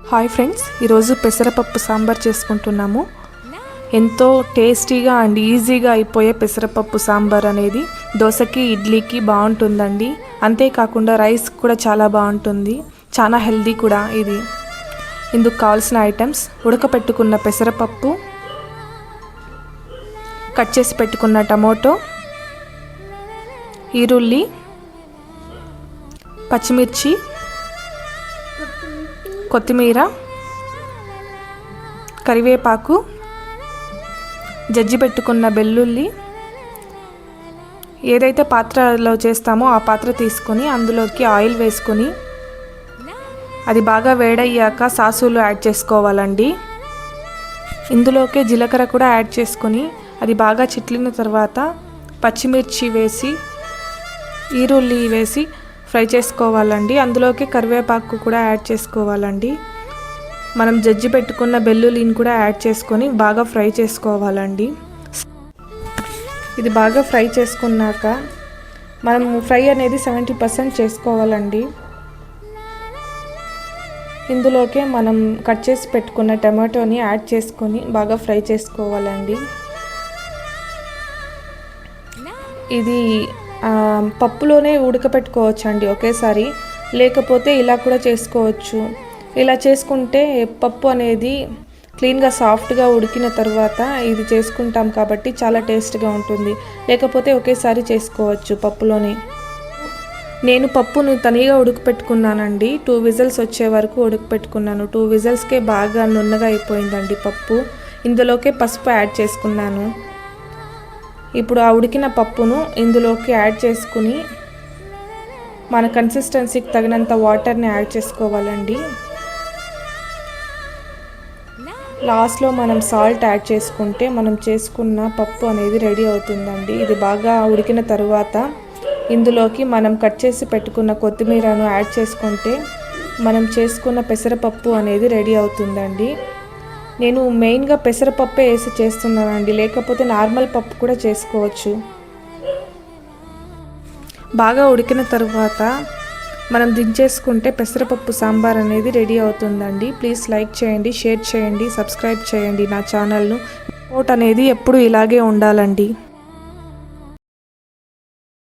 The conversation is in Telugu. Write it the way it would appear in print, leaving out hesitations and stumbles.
హాయ్ ఫ్రెండ్స్, ఈరోజు పెసరపప్పు సాంబార్ చేసుకుంటున్నాము. ఎంతో టేస్టీగా అండ్ ఈజీగా అయిపోయే పెసరపప్పు సాంబార్ అనేది దోశకి, ఇడ్లీకి బాగుంటుందండి. అంతేకాకుండా రైస్ కూడా చాలా బాగుంటుంది. చాలా హెల్దీ కూడా ఇది. ఇందుకు కావాల్సిన ఐటమ్స్: ఉడకపెట్టుకున్న పెసరపప్పు, కట్ చేసి పెట్టుకున్న టమోటో, ఈరుల్లి, పచ్చిమిర్చి, కొత్తిమీర, కరివేపాకు, జజ్జి పెట్టుకున్న వెల్లుల్లి. ఏదైతే పాత్రలో చేస్తామో ఆ పాత్ర తీసుకొని అందులోకి ఆయిల్ వేసుకొని అది బాగా వేడయ్యాక సాసులు యాడ్ చేసుకోవాలండి. ఇందులోకే జీలకర్ర కూడా యాడ్ చేసుకొని అది బాగా చిట్లిన తర్వాత పచ్చిమిర్చి వేసి, ఈరుల్లి వేసి ఫ్రై చేసుకోవాలండి. అందులోకి కరివేపాకు కూడా యాడ్ చేసుకోవాలండి. మనం జజ్జి పెట్టుకున్న వెల్లుల్లిని కూడా యాడ్ చేసుకొని బాగా ఫ్రై చేసుకోవాలండి. ఇది బాగా ఫ్రై చేసుకున్నాక మనం ఫ్రై అనేది 70% చేసుకోవాలండి. ఇందులోకే మనం కట్ చేసి పెట్టుకున్న టమాటోని యాడ్ చేసుకొని బాగా ఫ్రై చేసుకోవాలండి. ఇది పప్పులోనే ఉడకపెట్టుకోవచ్చు అండి ఒకేసారి, లేకపోతే ఇలా కూడా చేసుకోవచ్చు. ఇలా చేసుకుంటే పప్పు అనేది క్లీన్గా సాఫ్ట్గా ఉడికిన తర్వాత ఇది చేసుకుంటాం కాబట్టి చాలా టేస్ట్గా ఉంటుంది. లేకపోతే ఒకేసారి చేసుకోవచ్చు పప్పులోనే. నేను పప్పును తనిగా ఉడకపెట్టుకున్నానండి. 2 విజిల్స్ వచ్చే వరకు ఉడకపెట్టుకున్నాను. 2 విజిల్స్కే బాగా నున్నగా అయిపోయిందండి పప్పు. ఇందులోకే పసుపు యాడ్ చేసుకున్నాను. ఇప్పుడు ఆ ఉడికిన పప్పును ఇందులోకి యాడ్ చేసుకుని మన కన్సిస్టెన్సీకి తగినంత వాటర్ని యాడ్ చేసుకోవాలండి. లాస్ట్లో మనం సాల్ట్ యాడ్ చేసుకుంటే మనం చేసుకున్న పప్పు అనేది రెడీ అవుతుందండి. ఇది బాగా ఉడికిన తర్వాత ఇందులోకి మనం కట్ చేసి పెట్టుకున్న కొత్తిమీరను యాడ్ చేసుకుంటే మనం చేసుకున్న పెసరపప్పు అనేది రెడీ అవుతుందండి. నేను మెయిన్గా పెసరపప్పే వేసి చేస్తున్నానండి, లేకపోతే నార్మల్ పప్పు కూడా చేసుకోవచ్చు. బాగా ఉడికిన తర్వాత మనం దించేసుకుంటే పెసరపప్పు సాంబార్ అనేది రెడీ అవుతుందండి. ప్లీజ్ లైక్ చేయండి, షేర్ చేయండి, సబ్స్క్రైబ్ చేయండి నా ఛానల్ను. సపోర్ట్ అనేది ఎప్పుడు ఇలాగే ఉండాలండి.